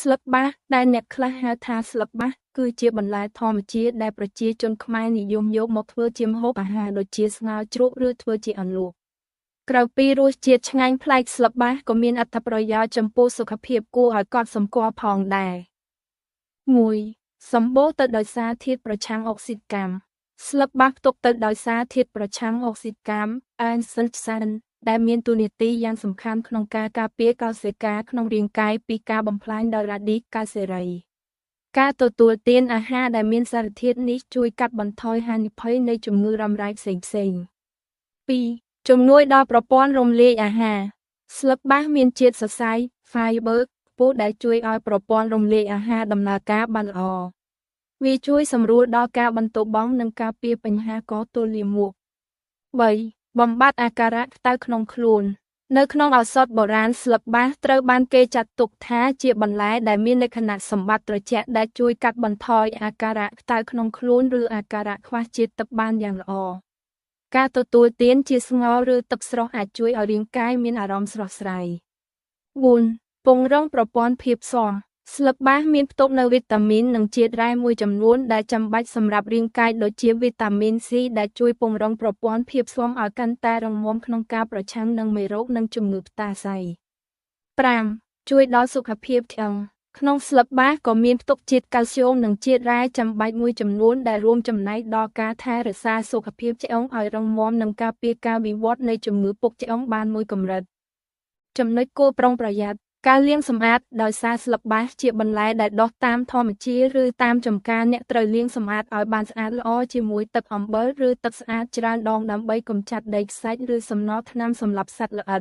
ស្លឹកបាសដែលអ្នកខ្លះហៅថាស្លឹកបាសគឺជាបន្លែធម្មជាតិដែលប្រជាជនខ្មែរនិយមយកមកធ្វើជាម្ហូបអាហារដូចជាស្ងោរជ្រូកឬធ្វើជាអន្លក់ក្រៅពីរសជាតិឆ្ងាញ់ប្លែកស្លឹកបាសក៏មានអត្ថប្រយោជន៍ចំពោះសុខភាពគួរឲ្យកត់សម្គាល់ផងដែរ 1. សម្បូរទៅដោយសារធាតុប្រឆាំងអុកស៊ីតកម្មស្លឹកបាសផ្ទុកទៅដោយសារធាតុប្រឆាំងអុកស៊ីតកម្ម Anthocyanin ដែលមានតួនាទីយ៉ាងសំខាន់ក្នុងការការពារកោសិកាក្នុងរាងកាយពីការបំផ្លាញដោយរ៉ាឌីកាល់សេរី ការទទួលទានអាហារដែលមានសារធាតុនេះជួយកាត់បន្ថយហានិភ័យនៃជំងឺរ៉ាំរ៉ៃផ្សេងៗ 2. ជំនួយដល់ប្រព័ន្ធរំលាយអាហារស្លឹកបាសមានជាតិសរសៃ Fiber ខ្ពស់ដែលជួយឲ្យប្រព័ន្ធរំលាយអាហារដំណើរការបានល្អវាជួយសម្រួលដល់ការបន្ទោបង់និងការពារបញ្ហាកទល់លាមក 3. បំបត្តិអាការៈក្តៅក្នុងខ្លួននៅក្នុងឱសថបុរាណស្លឹកបាសត្រូវបានគេចាត់ទុកថាជាបន្លែដែលមានលក្ខណៈសម្បត្តិត្រជាក់ដែលជួយកាត់បន្ថយអាការៈក្តៅក្នុងខ្លួនឬអាការៈខ្វះជាតិទឹកបានយ៉ាងល្អការទទួលទានជាស្ងោរឬទឹកស្រស់អាចជួយឲ្យរាងកាយមានអារម្មណ៍ស្រស់ស្រាយ 4. ពង្រឹងប្រព័ន្ធភាពស៊ាំស្លឹកបាសមានផ្ទុកនូវវីតាមីននិងជាតិរ៉ែមួយចំនួនដែលចាំបាច់សម្រាប់រាងកាយដូចជាវីតាមីន C ដែលជួយពង្រឹងប្រព័ន្ធភាពស៊ាំឲ្យកាន់តែរឹងមាំក្នុងការប្រឆាំងនឹងមេរោគនិងជំងឺផ្តាសាយ 5. ជួយដល់សុខភាពឆ្អឹងក្នុងស្លឹកបាសក៏មានផ្ទុកជាតិកាល់ស្យូមនិងជាតិរ៉ែចាំបាច់មួយចំនួនដែលរួមចំណែកដល់ការថែរក្សាសុខភាពឆ្អឹងឲ្យរឹងមាំនិងការពារការវិវត្តនៃជំងឺពុកឆ្អឹងបានមួយកម្រិត ចំណុចគួរប្រុងប្រយ័ត្នការលាងសម្អាតដោយសារស្លឹកបាសជាបន្លែដែលដុះតាមធម្មជាតិឬតាមចម្ការអ្នកត្រូវលាងសម្អាតឲ្យបានស្អាតល្អជាមួយទឹកអំបិលឬទឹកស្អាតច្រើនដងដើម្បីកម្ចាត់ដីខ្សាច់ឬសំណល់ថ្នាំសម្លាប់សត្វល្អិត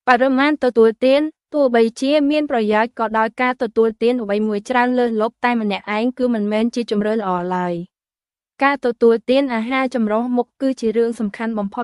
បរិមាណទទួលទានទោះបីជាមានប្រយោជន៍ក៏ដោយការទទួលទានអ្វីមួយច្រើនលើសលប់តែម្នាក់ឯងគឺមិនមែនជាជម្រើសល្អឡើយការទទួលទានអាហារចម្រុះមុខគឺជារឿងសំខាន់បំផុត